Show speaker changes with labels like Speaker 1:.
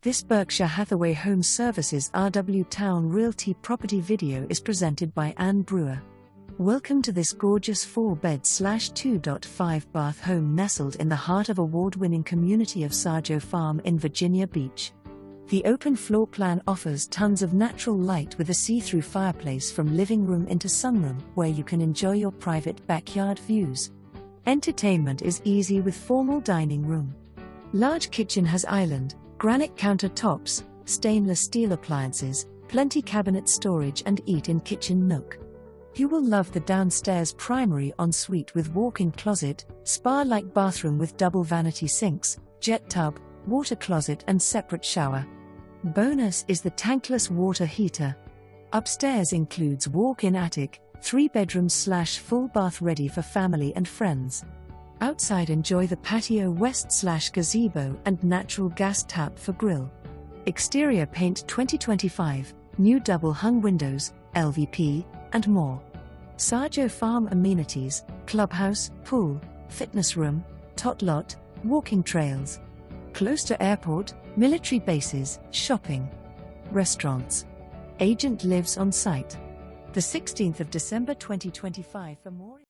Speaker 1: This Berkshire Hathaway HomeServices RW Towne Realty property video is presented by Anne Brewer. Welcome to this gorgeous 4-bed/2.5-bath home nestled in the heart of award-winning community of Sajo Farm in Virginia Beach. The open floor plan offers tons of natural light with a see-through fireplace from living room into sunroom, where you can enjoy your private backyard views. Entertainment is easy with formal dining room. Large kitchen has island, granite countertops, stainless steel appliances, plenty cabinet storage and eat-in kitchen nook. You will love the downstairs primary ensuite with walk-in closet, spa-like bathroom with double vanity sinks, jet tub, water closet and separate shower. Bonus is the tankless water heater. Upstairs includes walk-in attic, 3 bedrooms/full bath ready for family and friends. Outside enjoy the patio west/gazebo and natural gas tap for grill. Exterior paint 2025, new double-hung windows, LVP, and more. Sajo Farm Amenities, Clubhouse, pool, fitness room, Tot Lot, walking trails. Close to airport, military bases, shopping. Restaurants. Agent lives on site. The 16th of December 2025 for more